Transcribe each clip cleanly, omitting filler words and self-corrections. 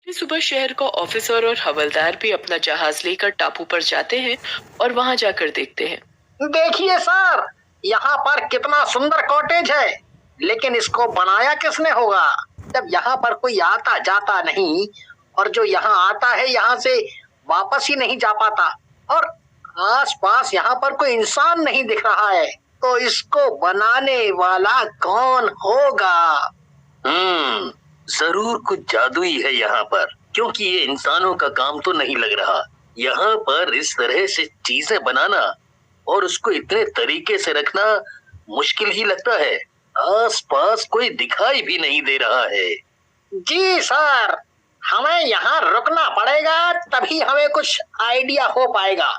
सुबह शहर का ऑफिसर और हवलदार भी अपना जहाज लेकर टापू पर जाते हैं और वहां जाकर देखते हैं। देखिए सर, यहाँ पर कितना सुंदर कॉटेज है। लेकिन इसको बनाया किसने होगा, जब यहाँ पर कोई आता जाता नहीं। और जो यहाँ आता है यहाँ से वापस ही नहीं जा पाता। और आसपास यहाँ पर कोई इंसान नहीं दिख रहा है, तो इसको बनाने वाला कौन होगा? हम्म जरूर कुछ जादुई है यहाँ पर, क्योंकि ये इंसानों का काम तो नहीं लग रहा। यहाँ पर इस तरह से चीजें बनाना और उसको इतने तरीके से रखना मुश्किल ही लगता है। आसपास कोई दिखाई भी नहीं दे रहा है। जी सर, हमें यहाँ रुकना पड़ेगा, तभी हमें कुछ आइडिया हो पाएगा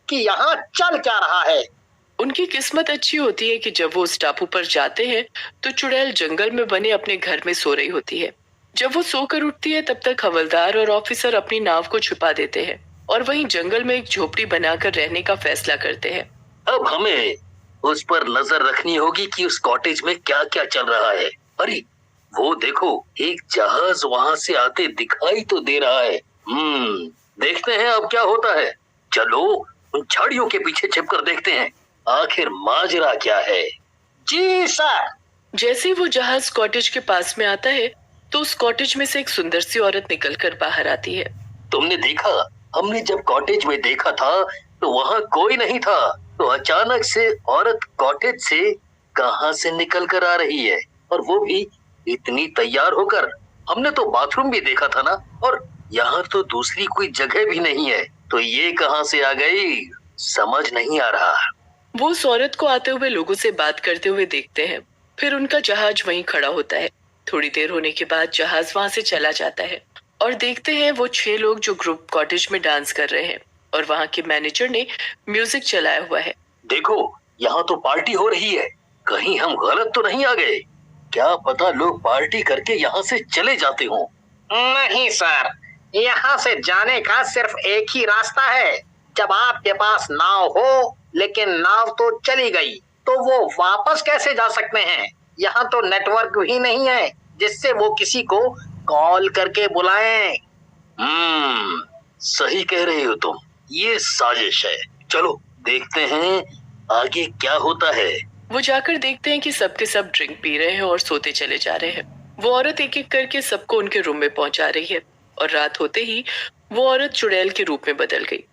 कि यहाँ चल क्या रहा है। उनकी किस्मत अच्छी होती है कि जब वो उस टापू पर जाते हैं तो चुड़ैल जंगल में बने अपने घर में सो रही होती है। जब वो सोकर उठती है तब तक हवलदार और ऑफिसर अपनी नाव को छुपा देते हैं और वहीं जंगल में एक झोपड़ी बनाकर रहने का फैसला करते हैं। अब हमें उस पर नजर रखनी होगी कि उस कॉटेज में क्या क्या चल रहा है। अरे वो देखो, एक जहाज वहां से आते दिखाई तो दे रहा है। देखते हैं अब क्या होता है। चलो उन झाड़ियों के पीछे छिपकर देखते हैं आखिर माजरा क्या है। जी सर। जैसे ही वो जहाज कॉटेज के पास में आता है तो उस कॉटेज में से एक सुंदर सी औरत निकलकर बाहर आती है। तुमने देखा, हमने जब कॉटेज में देखा था तो वहाँ कोई नहीं था, तो अचानक से औरत कॉटेज से कहाँ से निकल कर आ रही है, और वो भी इतनी तैयार होकर। हमने तो बाथरूम भी देखा था ना, और यहाँ तो दूसरी कोई जगह भी नहीं है, तो ये कहाँ से आ गई समझ नहीं आ रहा। वो उस औरत को आते हुए लोगों से बात करते हुए देखते हैं। फिर उनका जहाज वहीं खड़ा होता है। थोड़ी देर होने के बाद जहाज वहां से चला जाता है और देखते हैं वो 6 लोग जो ग्रुप कॉटेज में डांस कर रहे हैं और वहां के मैनेजर ने म्यूजिक चलाया हुआ है। देखो, यहाँ तो पार्टी हो रही है, कहीं हम गलत तो नहीं आ गए? क्या पता लोग पार्टी करके यहाँ से चले जाते हों। नहीं सर, यहाँ से जाने का सिर्फ एक ही रास्ता है। जब आपके पास नाव हो, लेकिन नाव तो चली गई, तो वो वापस कैसे जा सकते हैं? यहाँ तो नेटवर्क भी नहीं है जिससे वो किसी को कॉल करके बुलाएं। सही कह रहे हो तुम, ये साजिश है। चलो देखते हैं आगे क्या होता है। वो जाकर देखते हैं कि सबके सब ड्रिंक पी रहे हैं और सोते चले जा रहे हैं। वो औरत एक एक करके सबको उनके रूम में पहुंचा रही है और रात होते ही वो औरत चुड़ैल के रूप में बदल गई।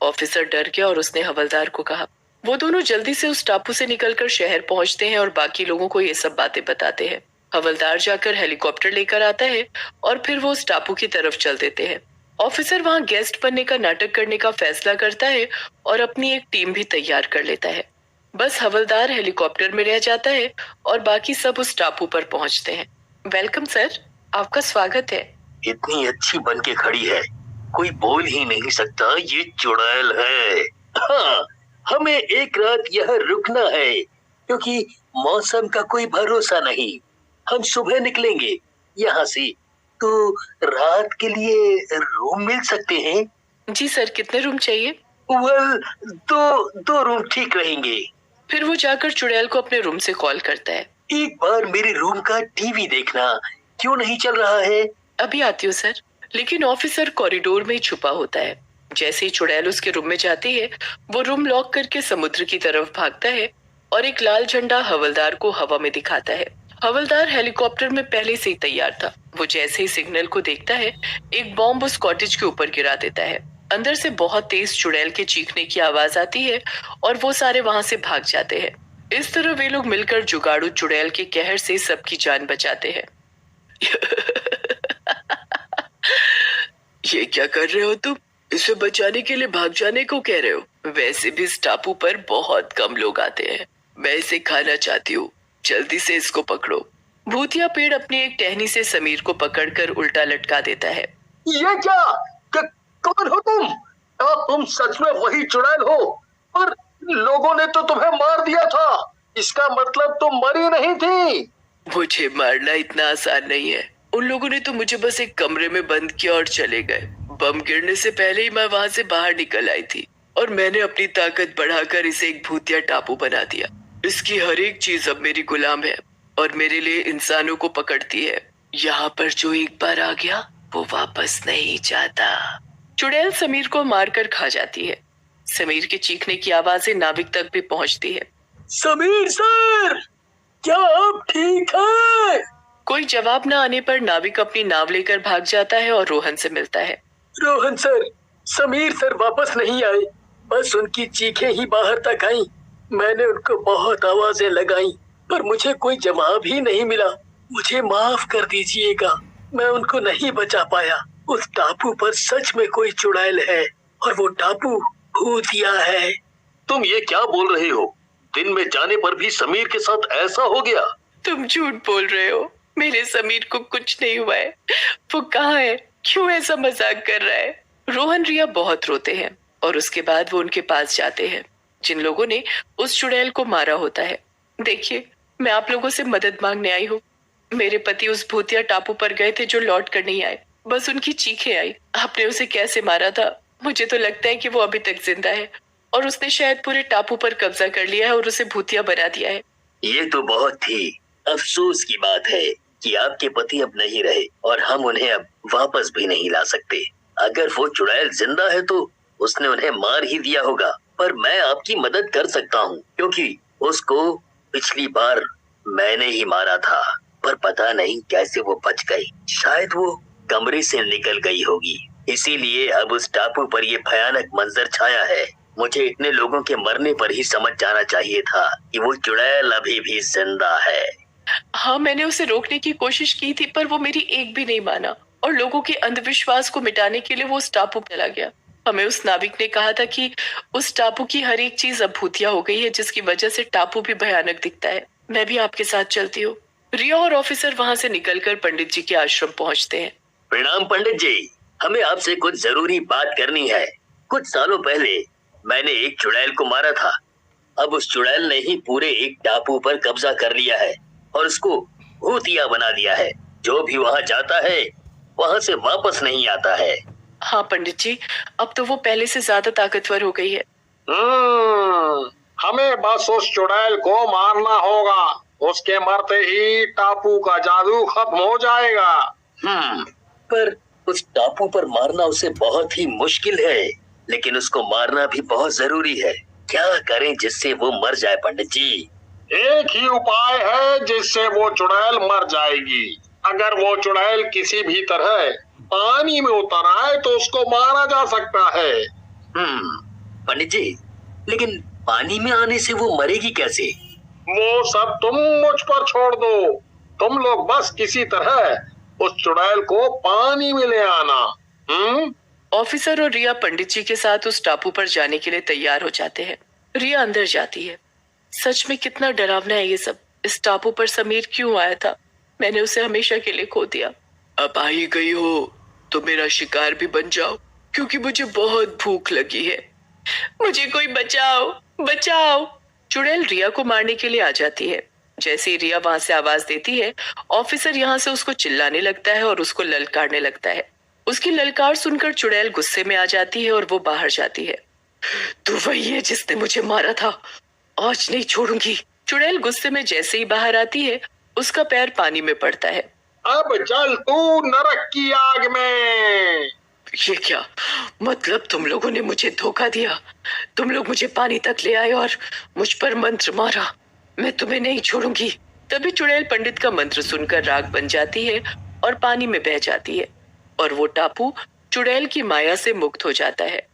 ऑफिसर डर गया और उसने हवलदार को कहा। वो दोनों जल्दी से उस टापू से निकलकर शहर पहुंचते हैं और बाकी लोगों को ये सब बातें बताते हैं। हवलदार जाकर हेलीकॉप्टर लेकर आता है और फिर वो उस टापू की तरफ चल देते हैं। ऑफिसर वहां गेस्ट बनने का नाटक करने का फैसला करता है और अपनी एक टीम भी तैयार कर लेता है। बस हवलदार हेलीकॉप्टर में रह जाता है और बाकी सब उस टापू पर पहुंचते हैं। वेलकम सर, आपका स्वागत है। इतनी अच्छी बन के खड़ी है, कोई बोल ही नहीं सकता ये चुड़ैल है। हाँ, हमें एक रात यहाँ रुकना है, क्योंकि मौसम का कोई भरोसा नहीं। हम सुबह निकलेंगे यहाँ से, तो रात के लिए रूम मिल सकते हैं? जी सर, कितने रूम चाहिए? वेल, दो रूम ठीक रहेंगे। फिर वो जाकर चुड़ैल को अपने रूम से कॉल करता है। एक बार मेरे रूम का टीवी देखना, क्यों नहीं चल रहा है? अभी आती हूँ सर। लेकिन ऑफिसर कॉरिडोर में ही छुपा होता है। जैसे ही चुड़ैल उसके रूम में जाती है, वो रूम लॉक करके समुद्र की तरफ भागता है और एक लाल झंडा हवलदार को हवा में दिखाता है। हवलदार हेलीकॉप्टर में पहले से ही तैयार था। वो जैसे ही सिग्नल को देखता है, एक बॉम्ब उस कॉटेज के ऊपर गिरा देता है। अंदर से बहुत तेज चुड़ैल के चीखने की आवाज आती है और वो सारे वहां से भाग जाते हैं। इस तरह वे लोग मिलकर जुगाड़ू चुड़ैल के कहर से सबकी जान बचाते हैं। ये क्या कर रहे हो तुम? इसे बचाने के लिए भाग जाने को कह रहे हो? वैसे भी इस टापू पर बहुत कम लोग आते हैं। मैं इसे खाना चाहती हूँ, जल्दी से इसको पकड़ो। भूतिया पेड़ अपनी एक टहनी से समीर को पकड़कर उल्टा लटका देता है। ये क्या कौन हो तुम? क्या तुम सच में वही चुड़ैल हो? और लोगों ने तो तुम्हें मार दिया था, इसका मतलब तुम मरी नहीं थी। मुझे मारना इतना आसान नहीं है। उन लोगों ने तो मुझे बस एक कमरे में बंद किया और चले गए। बम गिरने से पहले ही मैं वहां से बाहर निकल आई थी और मैंने अपनी ताकत बढ़ाकर इसे एक भूतिया टापू बना दिया। इसकी हर एक चीज अब मेरी गुलाम है और मेरे लिए इंसानों को पकड़ती है। यहाँ पर जो एक बार आ गया वो वापस नहीं जाता। चुड़ैल समीर को मारकर खा जाती है। समीर के चीखने की आवाजें नाविक तक भी पहुंचती है। समीर सर, क्या आप ठीक हैं? कोई जवाब न आने पर नाविक अपनी नाव लेकर भाग जाता है और रोहन से मिलता है। रोहन सर, समीर सर वापस नहीं आए, बस उनकी चीखें ही बाहर तक आई। मैंने उनको बहुत आवाजें लगाई पर मुझे कोई जवाब ही नहीं मिला। मुझे माफ कर दीजिएगा, मैं उनको नहीं बचा पाया। उस टापू पर सच में कोई चुड़ैल है और वो टापू भूतिया है। तुम ये क्या बोल रहे हो? दिन में जाने पर भी समीर के साथ ऐसा हो गया? तुम झूठ बोल रहे हो। मेरे समीर को कुछ नहीं हुआ है। वो कहाँ है? क्यों ऐसा मजाक कर रहा है? रोहन रिया बहुत रोते हैं और उसके बाद वो उनके पास जाते हैं जिन लोगों ने उस चुड़ैल को मारा होता है। देखिए, मैं आप लोगों से मदद मांगने आई हूँ। मेरे पति उस भूतिया टापू पर गए थे जो लौट कर नहीं आए। बस उनकी चीखें आई। आपने उसे कैसे मारा था? मुझे तो लगता है कि वो अभी तक जिंदा है और उसने शायद पूरे टापू पर कब्जा कर लिया है और उसे भूतिया बना दिया है। ये तो बहुत ही अफसोस की बात है कि आपके पति अब नहीं रहे और हम उन्हें अब वापस भी नहीं ला सकते। अगर वो चुड़ैल जिंदा है तो उसने उन्हें मार ही दिया होगा, पर मैं आपकी मदद कर सकता हूँ क्योंकि उसको पिछली बार मैंने ही मारा था, पर पता नहीं कैसे वो बच गई। शायद वो कमरे से निकल गई होगी, इसीलिए अब उस टापू पर ये भयानक मंजर छाया है। मुझे इतने लोगों के मरने पर ही समझ जाना चाहिए था कि वो चुड़ैल अभी भी जिंदा है। हाँ, मैंने उसे रोकने की कोशिश की थी पर वो मेरी एक भी नहीं माना और लोगों के अंधविश्वास को मिटाने के लिए वो उस टापू पर चला गया। हमें उस नाविक ने कहा था कि उस टापू की हर एक चीज अब भूतिया हो गई है, जिसकी वजह से टापू भी भयानक दिखता है। मैं भी आपके साथ चलती हूँ। रिया और ऑफिसर वहाँ से निकलकर पंडित जी के आश्रम पहुँचते हैं। प्रणाम पंडित जी, हमें आपसे कुछ जरूरी बात करनी है। कुछ सालों पहले मैंने एक चुड़ैल को मारा था। अब उस चुड़ैल ने ही पूरे एक टापू पर कब्जा कर लिया है और उसको भूतिया बना दिया है। जो भी वहाँ जाता है वहाँ से वापस नहीं आता है। हाँ पंडित जी, अब तो वो पहले से ज्यादा ताकतवर हो गई है। हमें बस उस चुड़ैल को मारना होगा। उसके मरते ही टापू का जादू खत्म हो जाएगा। पर उस टापू पर मारना उसे बहुत ही मुश्किल है, लेकिन उसको मारना भी बहुत जरूरी है। क्या करें जिससे वो मर जाए पंडित जी? एक ही उपाय है जिससे वो चुड़ैल मर जाएगी। अगर वो चुड़ैल किसी भी तरह पानी में उतर आए तो उसको मारा जा सकता है। पंडित जी, लेकिन पानी में आने से वो मरेगी कैसे? वो सब तुम मुझ पर छोड़ दो। तुम लोग बस किसी तरह उस चुड़ैल को पानी में ले आना। ऑफिसर और रिया पंडित जी के साथ उस टापू पर जाने के लिए तैयार हो जाते हैं। रिया अंदर जाती है। सच में कितना डरावना है ये सब। इस टापू पर समीर क्यों आया था? मैंने उसे हमेशा के लिए खो दिया। अब आ ही गई हो तो मेरा शिकार भी बन जाओ, क्योंकि मुझे बहुत भूख लगी है। मुझे कोई बचाओ, बचाओ। चुड़ैल रिया को मारने के लिए आ जाती है। जैसे ही रिया वहां से आवाज देती है, ऑफिसर यहाँ से उसको चिल्लाने लगता है और उसको ललकारने लगता है। उसकी ललकार सुनकर चुड़ैल गुस्से में आ जाती है और वो बाहर जाती है। तू वही है जिसने मुझे मारा था, आज नहीं छोड़ूंगी। चुड़ैल गुस्से में जैसे ही बाहर आती है, उसका पैर पानी में पड़ता है। अब जल तू नरक की आग में। ये क्या मतलब? तुम लोगों ने मुझे धोखा दिया। तुम लोग मुझे पानी तक ले आए और मुझ पर मंत्र मारा। मैं तुम्हें नहीं छोड़ूंगी। तभी चुड़ैल पंडित का मंत्र सुनकर राख बन जाती है और पानी में बह जाती है और वो टापू चुड़ैल की माया से मुक्त हो जाता है।